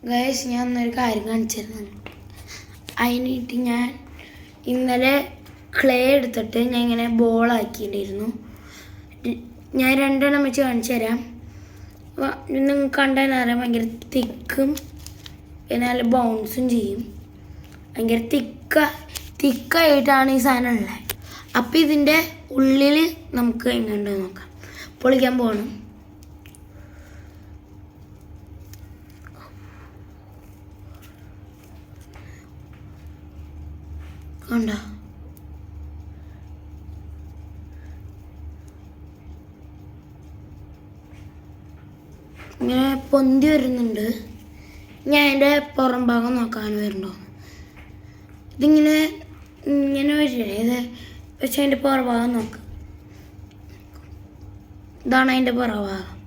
Guys ഞാൻ ഒന്നൊരു കാര്യം കാണിച്ചിരുന്നു. അതിനിട്ട് ഞാൻ ഇന്നലെ ക്ലേ എടുത്തിട്ട് ഞാൻ ഇങ്ങനെ ബോളാക്കിയിട്ടിരുന്നു. ഞാൻ രണ്ടെണ്ണം വെച്ച് കാണിച്ചു തരാം. നിങ്ങൾക്ക് കണ്ടാൽ അറിയാം ഭയങ്കര തിക്കും പിന്നെ നല്ല ബൗൺസും ചെയ്യും. ഭയങ്കര തിക്കായിട്ടാണ് ഈ സാധനം ഉള്ളത്. അപ്പം ഇതിൻ്റെ ഉള്ളിൽ നമുക്ക് എങ്ങനെയുണ്ടോ നോക്കാം. പൊളിക്കാൻ പോകണം. കണ്ടോ ഇങ്ങനെ പൊന്തി വരുന്നുണ്ട്. ഞാൻ അതിൻ്റെ പുറം ഭാഗം നോക്കാൻ വരുന്നുണ്ടോ. ഇതിങ്ങനെ ഇങ്ങനെ വരില്ലേ, ഇത് പക്ഷെ അതിൻ്റെ പുറഭാഗം നോക്ക്. ഇതാണ് അതിൻ്റെ പുറഭാഗം.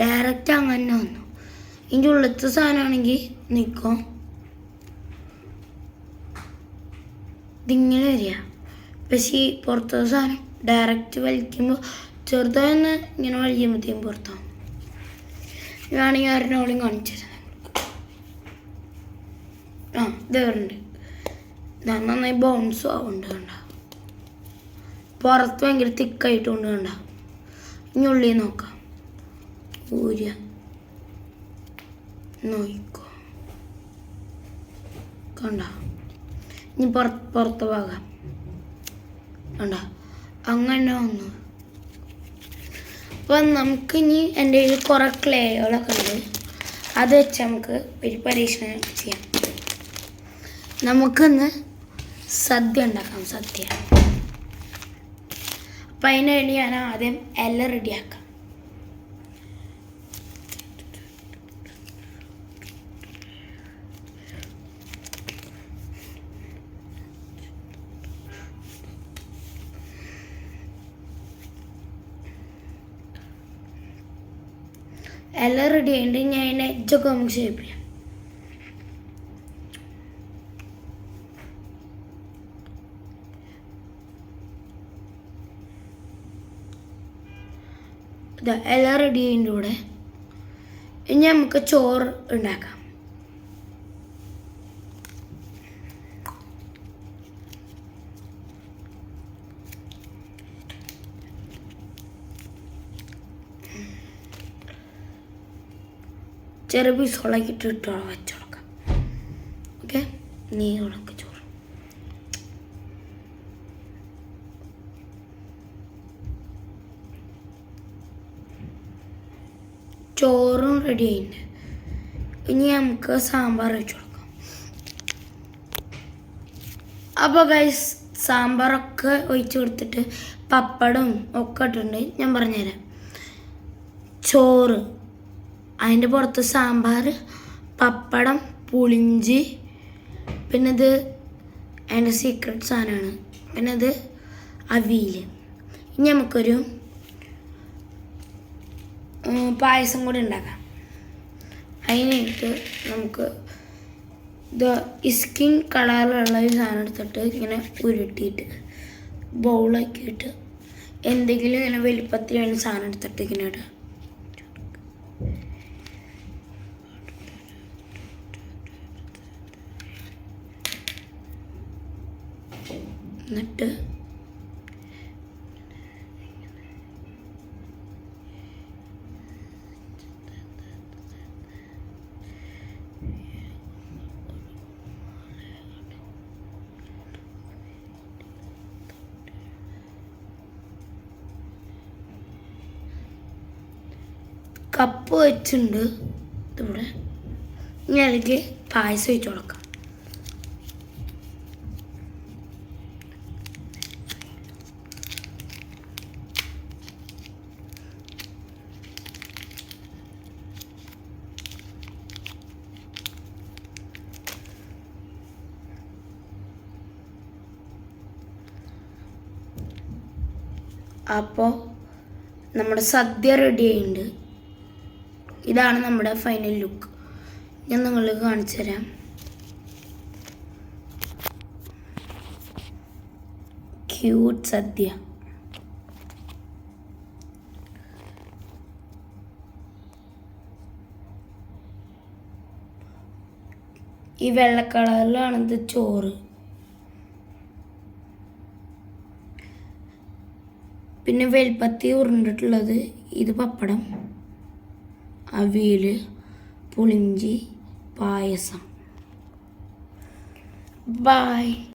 ഡയറക്റ്റ് അങ്ങനെ വന്നു. ഇതിൻ്റെ ഉള്ളത്തെ സാധനമാണെങ്കിൽ നിൽക്കും. ഇതിങ്ങനെ വരിക. പക്ഷേ ഈ പുറത്തെ സാധനം ഡയറക്റ്റ് വലിക്കുമ്പോൾ ചെറുതായെന്ന് ഇങ്ങനെ വലിക്കുമ്പോഴത്തേക്കും പുറത്താവും. ഞാണെങ്കിൽ ആരുടെ കാണിച്ചത്. ഇത് വരുന്നുണ്ട്. നന്നായി ബൗൺസും ആവുന്നുണ്ട്. കണ്ട പുറത്ത് ഭയങ്കര തിക്കായിട്ടുണ്ട്. കണ്ട ഇനി ഉള്ളിൽ നോക്കാം. ഊര്യ നോക്കോ. കണ്ട ഇനി പുറത്ത് ഭാഗം കണ്ട അങ്ങനെ വന്നു. അപ്പം നമുക്കിനി എൻ്റെ കയ്യിൽ കുറേ ക്ലേകളൊക്കെ ഉണ്ട്. അത് വെച്ച് നമുക്ക് ഒരു പരീക്ഷണം ചെയ്യാം. നമുക്കിന്ന് സദ്യ ഉണ്ടാക്കാം. സദ്യ. അപ്പം അതിന് വേണ്ടി ഞാൻ ആദ്യം എല്ലാം റെഡിയാക്കാം. എല്ലാം റെഡി ആയിട്ട് ഞാൻ അതിനെ എജ്ജൊക്കെ നമുക്ക് ഷേപ്പ് ചെയ്യാം. എല്ലാം റെഡി ആയതിൻ്റെ കൂടെ ഇനി നമുക്ക് ചോറ് ഉണ്ടാക്കാം. ചെറിയ പീസോളാക്കിയിട്ട് ഇട്ടോളം വെച്ച് കൊടുക്കാം. ഓക്കെ, നീ ഉണക്ക് ചോറ്. ചോറും റെഡി ആയിട്ടുണ്ട്. ഇനി നമുക്ക് സാമ്പാർ വെച്ച് കൊടുക്കാം. അപ്പോൾ ഗൈസ് സാമ്പാറൊക്കെ ഒഴിച്ച് കൊടുത്തിട്ട് പപ്പടം ഒക്കെ ഇട്ടുണ്ട്. ഞാൻ പറഞ്ഞുതരാം. ചോറ്, അതിൻ്റെ പുറത്ത് സാമ്പാർ, പപ്പടം, പുളിഞ്ചി, പിന്നെ ഇത് അതിൻ്റെ സീക്രട്ട് സാധനമാണ്. പിന്നെ ഇത് അവിയൽ. ഇനി നമുക്കൊരു പായസം കൂടി ഉണ്ടാക്കാം. അതിനായിട്ട് നമുക്ക് ഇത് സ്കിൻ കളറിലുള്ള ഒരു സാധനം എടുത്തിട്ട് ഇങ്ങനെ ഉരുട്ടിയിട്ട് ബൗളാക്കിയിട്ട് എന്തെങ്കിലും ഇങ്ങനെ വലിപ്പത്തിലാണ് സാധനം എടുത്തിട്ട് ഇങ്ങനെ ഇടുക. എന്നിട്ട് കപ്പ് വെച്ചിട്ടുണ്ട് ഇവിടെ. ഇനി അതിലേക്ക് പായസം വെച്ച് കൊടുക്കാം. അപ്പോൾ നമ്മുടെ സദ്യ റെഡി ആയിട്ടുണ്ട്. ഇതാണ് നമ്മുടെ ഫൈനൽ ലുക്ക്. ഞാൻ നിങ്ങൾക്ക് കാണിച്ചു തരാം. ക്യൂട്ട് സദ്യ. ഈ വെള്ള കളറിലാണിത് ചോറ്. പിന്നെ വെൽപ്പത്തി ഉരുണ്ടിട്ടുള്ളത് ഇത് പപ്പടം, അവിയൽ, പുളിഞ്ചി, പായസം. ബൈ.